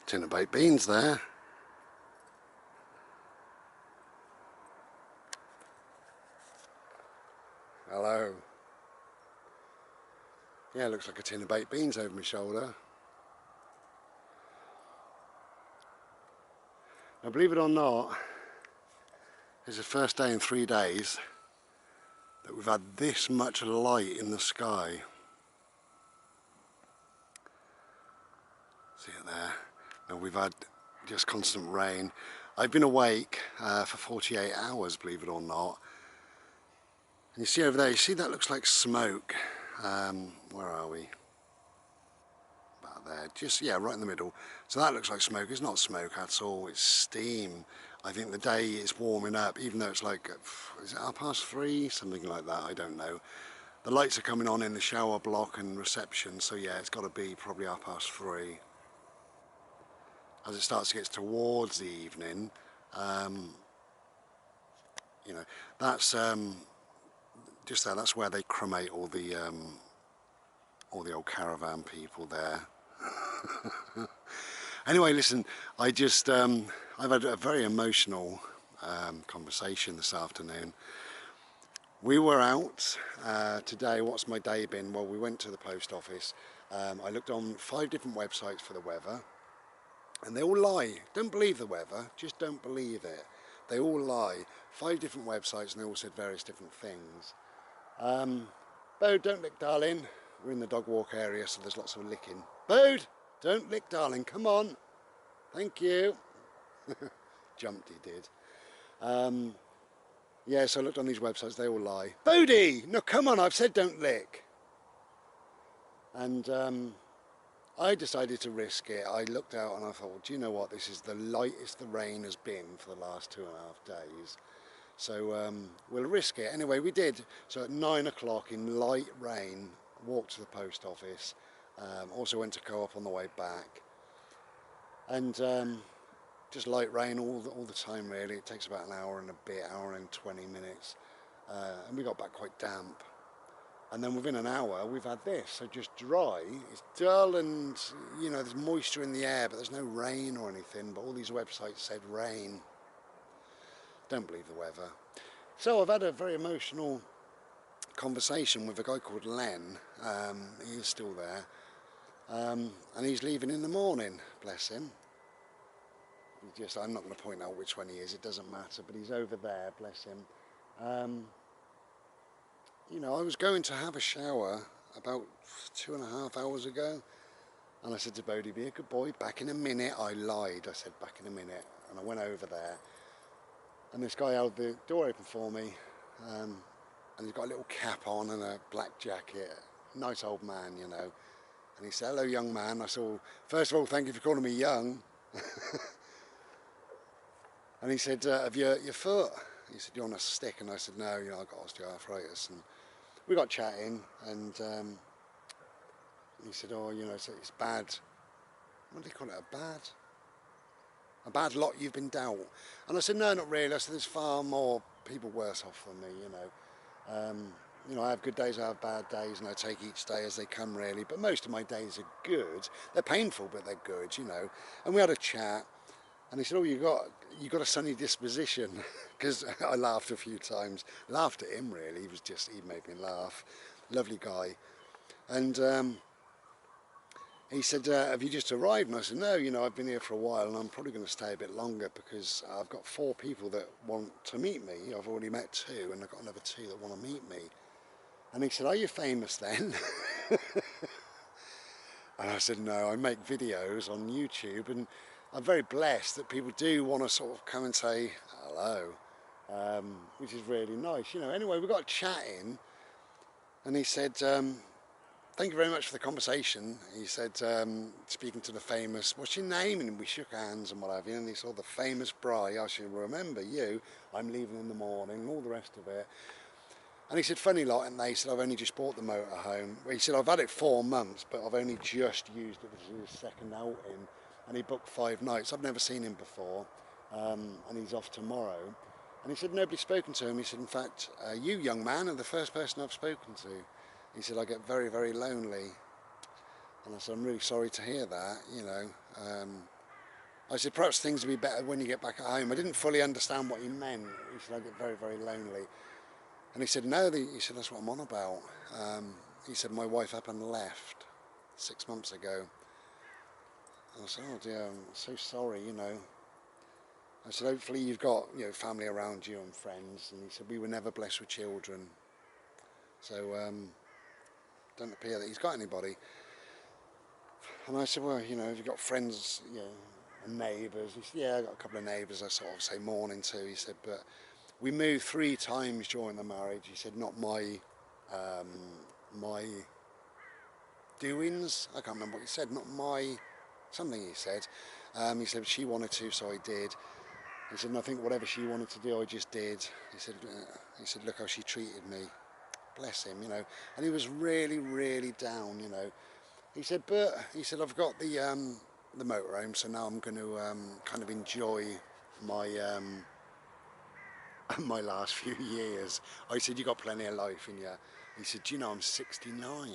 Tin of baked beans there. Hello. Yeah, looks like a tin of baked beans over my shoulder. Now, believe it or not, it's the first day in 3 days that we've had this much light in the sky. See it there? Now, we've had just constant rain. I've been awake for 48 hours, believe it or not. And you see over there, you see that looks like smoke. Where are we? About there, just, yeah, right in the middle. So that looks like smoke. It's not smoke at all, it's steam. I think the day is warming up, even though it's like, is it 3:30? Something like that, I don't know. The lights are coming on in the shower block and reception, so yeah, it's got to be probably 3:30. As it starts to get towards the evening, you know, that's just there, that's where they cremate all the old caravan people there. Anyway, listen, I've had a very emotional conversation this afternoon. We were out today. What's my day been? Well, we went to the post office. I looked on 5 different websites for the weather, and they all lie. Don't believe the weather, just don't believe it. They all lie. 5 different websites, and they all said various different things. Bode, don't lick, darling. We're in the dog walk area, so there's lots of licking. Bode, don't lick, darling, come on. Thank you. Jumped, he did. Yeah, so I looked on these websites, they all lie. Bodie, no, come on, I've said don't lick. And I decided to risk it. I looked out and I thought, well, do you know what? This is the lightest the rain has been for the last 2.5 days. So we'll risk it. Anyway, we did. So at 9 o'clock in light rain, walked to the post office. Also went to Co-op on the way back. And just light rain all the time, really. It takes about an hour and a bit, hour and 20 minutes. And we got back quite damp. And then within an hour, we've had this. So just dry. It's dull and, you know, there's moisture in the air, but there's no rain or anything. But all these websites said rain. Don't believe the weather. So I've had a very emotional conversation with a guy called Len. He is still there. And he's leaving in the morning, bless him. I'm not going to point out which one he is, it doesn't matter, but he's over there, bless him. You know, I was going to have a shower about 2.5 hours ago, and I said to Bodie, be a good boy, back in a minute. I lied, I said back in a minute, and I went over there, and this guy held the door open for me, and he's got a little cap on and a black jacket, nice old man, you know, and he said, hello young man. I said, well, first of all, thank you for calling me young. And he said, have you your foot? He said, you on a stick? And I said, no, you know, I've got osteoarthritis. And we got chatting, and he said, oh, you know, it's bad. What do they call it? A bad lot you've been dealt. And I said, no, not really. I said, there's far more people worse off than me, you know. You know, I have good days, I have bad days, and I take each day as they come, really. But most of my days are good. They're painful, but they're good, you know. And we had a chat. And he said, oh, you got a sunny disposition, because I laughed a few times. Laughed at him, really. He made me laugh. Lovely guy. And he said, have you just arrived? And I said, no, you know, I've been here for a while, and I'm probably going to stay a bit longer, because I've got 4 people that want to meet me. I've already met 2, and I've got another 2 that want to meet me. And he said, are you famous then? And I said, no, I make videos on YouTube, and I'm very blessed that people do want to sort of come and say hello, which is really nice, you know. Anyway, we got chatting, and he said, thank you very much for the conversation. He said, speaking to the famous, what's your name? And we shook hands and what have you, and he saw the famous Bri. I should remember you, I'm leaving in the morning, all the rest of it. And he said, funny lot, and they said, I've only just bought the motorhome. Well, he said, I've had it 4 months, but I've only just used it. This is his second outing. And he booked 5 nights. I've never seen him before, and he's off tomorrow. And he said, nobody's spoken to him. He said, in fact, you, young man, are the first person I've spoken to. He said, I get very, very lonely. And I said, I'm really sorry to hear that, you know. I said, perhaps things will be better when you get back at home. I didn't fully understand what he meant. He said, I get very, very lonely. And he said, no, he said, that's what I'm on about. He said, my wife up and left 6 months ago. And I said, oh dear, I'm so sorry, you know. I said, hopefully you've got, you know, family around you and friends. And he said, we were never blessed with children. So, don't appear that he's got anybody. And I said, well, you know, have you got friends, you know, and neighbours? He said, yeah, I got a couple of neighbours I sort of say morning to. He said, but we moved 3 times during the marriage. He said, not my doings. I can't remember what he said. Not my something he said. He said she wanted to, so I did. He said, and I think whatever she wanted to do, I just did. He said, look how she treated me. Bless him, you know. And he was really, really down, you know. He said, but he said, I've got the motorhome, so now I'm going to kind of enjoy my my last few years. I said, you got plenty of life in you. He said, do you know I'm 69?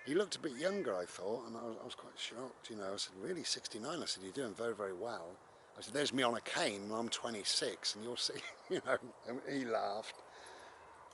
He looked a bit younger, I thought, and I was quite shocked, you know. I said, really, 69? I said, you're doing very, very well. I said, there's me on a cane, and I'm 26, and you'll see, you know. And he laughed.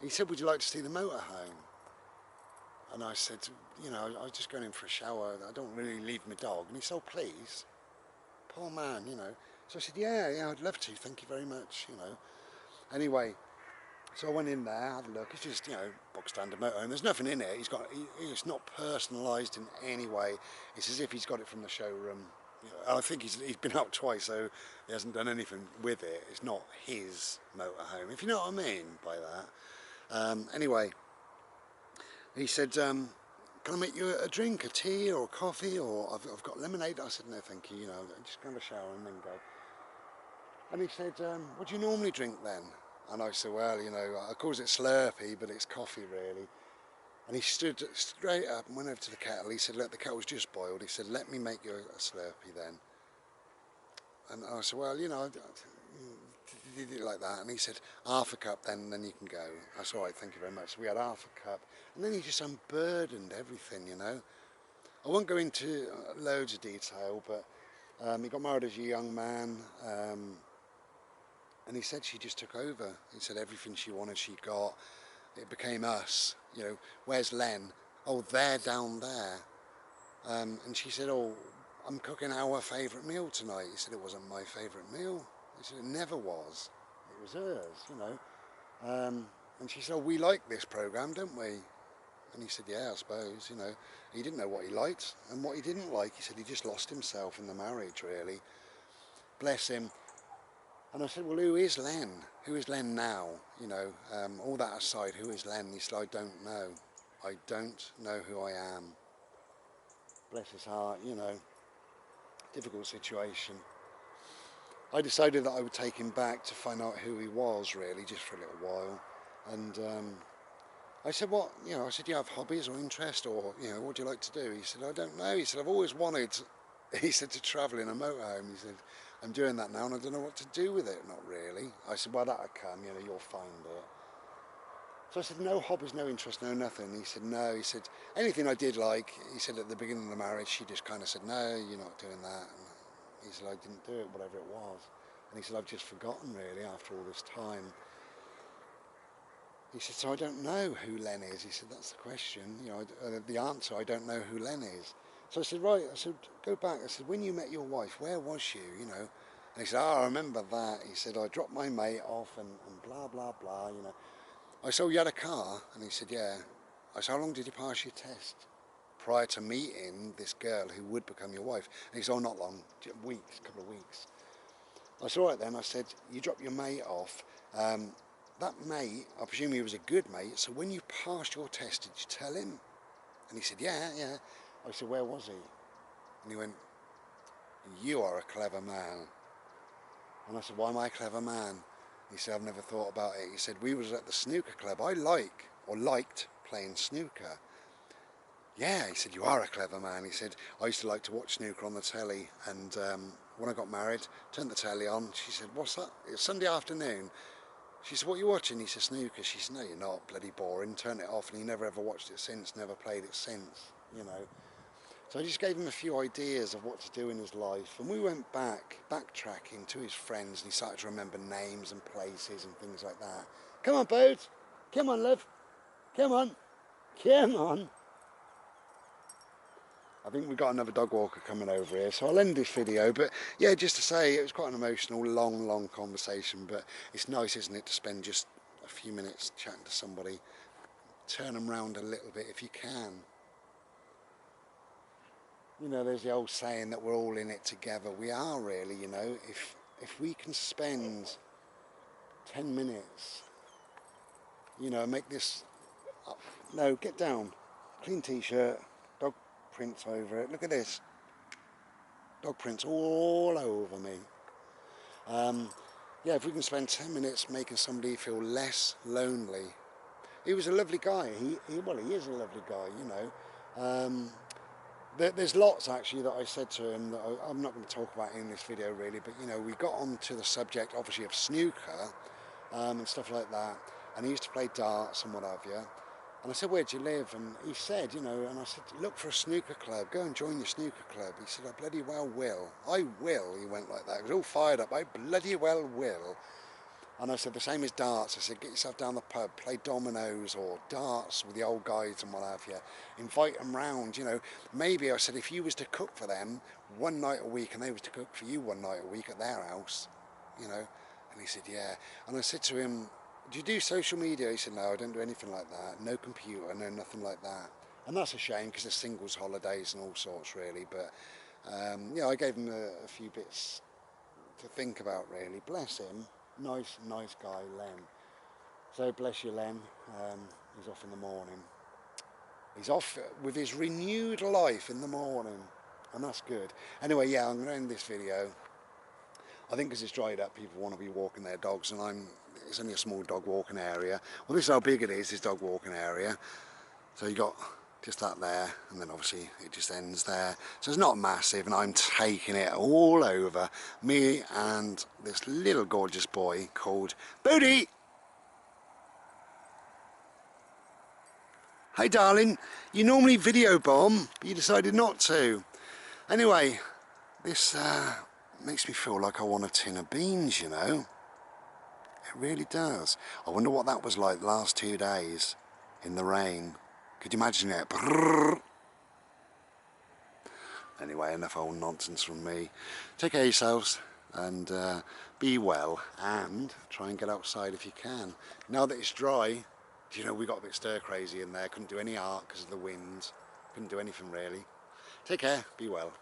He said, would you like to see the motorhome? And I said, you know, I was just going in for a shower. I don't really leave my dog. And he said, oh, please. Poor man, you know. So I said, yeah, I'd love to. Thank you very much, you know. Anyway, so I went in there, had a look. It's just, you know, box standard motorhome. There's nothing in it. It's not personalised in any way. It's as if he's got it from the showroom. You know, I think he's been out twice, so he hasn't done anything with it. It's not his motorhome, if you know what I mean by that. Anyway, he said, can I make you a drink, a tea or a coffee, or I've got lemonade? I said, no, thank you, you know, just grab a shower and then go. And he said, what do you normally drink then? And I said, well, you know, I calls it Slurpee, but it's coffee really. And he stood straight up and went over to the kettle. He said, look, the kettle's just boiled. He said, let me make you a Slurpee then. And I said, well, you know, did it like that. And he said, half a cup then you can go. I said, all right, thank you very much. So we had half a cup. And then he just unburdened everything, you know. I won't go into loads of detail, but he got married as a young man. And he said she just took over. He said everything she wanted she got. It became us, you know. Where's Len? Oh, they're down there. And she said, oh, I'm cooking our favourite meal tonight. He said it wasn't my favourite meal. He said it never was. It was hers, you know. And she said, oh, we like this programme, don't we? And he said, yeah, I suppose, you know. He didn't know what he liked and what he didn't like. He said he just lost himself in the marriage, really. Bless him. And I said, well, who is Len? Who is Len now? You know, all that aside, who is Len? He said, I don't know. I don't know who I am. Bless his heart, you know. Difficult situation. I decided that I would take him back to find out who he was, really, just for a little while. And I said, what, you know, I said, do you have hobbies or interests, or, you know, what do you like to do? He said, I don't know. He said, I've always wanted, he said, to travel in a motorhome. He said, I'm doing that now and I don't know what to do with it. Not really. I said, well, that'll come, you know, you'll find it. So I said, no hobbies, no interest, no nothing. He said, no. He said, anything I did like, he said at the beginning of the marriage, she just kind of said, no, you're not doing that. And he said, I didn't do it, whatever it was. And he said, I've just forgotten, really, after all this time. He said, so I don't know who Len is. He said, that's the question. You know, the answer, I don't know who Len is. So I said, right, I said, go back. I said, when you met your wife, where was she, you know? And he said, oh, I remember that. He said, I dropped my mate off and blah, blah, blah, you know. I said, oh, you had a car? And he said, yeah. I said, how long did you pass your test prior to meeting this girl who would become your wife? And he said, oh, not long, weeks, a couple of weeks. I said, all right then. I said, you dropped your mate off. That mate, I presume he was a good mate, so when you passed your test, did you tell him? And he said, yeah. I said, where was he? And he went, you are a clever man. And I said, why am I a clever man? He said, I've never thought about it. He said, we was at the snooker club. I liked playing snooker. Yeah, he said, you are a clever man. He said, I used to like to watch snooker on the telly, and when I got married, turned the telly on. She said, what's that? It was Sunday afternoon. She said, what are you watching? He said, snooker. She said, no, you're not, bloody boring. Turn it off. And he never ever watched it since, never played it since, you know. So I just gave him a few ideas of what to do in his life, and we went backtracking to his friends, and he started to remember names and places and things like that. Come on, Bode. Come on, love. Come on. Come on. I think we've got another dog walker coming over here, so I'll end this video. But yeah, just to say, it was quite an emotional, long conversation, but it's nice, isn't it, to spend just a few minutes chatting to somebody. Turn them round a little bit if you can. You know, there's the old saying that we're all in it together. We are really, you know. If we can spend 10 minutes, you know, make this... No, get down. Clean t-shirt, dog prints over it. Look at this. Dog prints all over me. Yeah, if we can spend 10 minutes making somebody feel less lonely. He was a lovely guy. Well, he is a lovely guy, you know. There's lots actually that I said to him that I'm not going to talk about in this video really, but you know, we got onto the subject obviously of snooker and stuff like that, and he used to play darts and what have you, and I said, where do you live? And he said, you know, and I said, look for a snooker club, go and join your snooker club. He said, I bloody well will. I will, he went like that, he was all fired up, I bloody well will. And I said, the same as darts. I said, get yourself down the pub, play dominoes or darts with the old guys and what have you. Invite them round, you know. Maybe, I said, if you was to cook for them one night a week and they was to cook for you one night a week at their house, you know. And he said, yeah. And I said to him, do you do social media? He said, no, I don't do anything like that. No computer, no nothing like that. And that's a shame because there's singles holidays and all sorts really. But, yeah, I gave him a few bits to think about really. Bless him. Nice guy, Len. So bless you, Len. He's off in the morning. He's off with his renewed life in the morning, and that's good. Anyway, yeah, I'm going to end this video. I think because it's dried up, people want to be walking their dogs, and it's only a small dog walking area. Well, this is how big it is, this dog walking area. So you got just that there, and then obviously it just ends there. So it's not massive, and I'm taking it all over. Me and this little gorgeous boy called Booty. Hey darling, you normally video bomb, but you decided not to. Anyway, this makes me feel like I want a tin of beans, you know. It really does. I wonder what that was like the last 2 days in the rain. Could you imagine it? Brrr. Anyway, enough old nonsense from me. Take care of yourselves and be well, and try and get outside if you can. Now that it's dry, you know, we got a bit stir crazy in there. Couldn't do any art because of the wind. Couldn't do anything really. Take care, be well.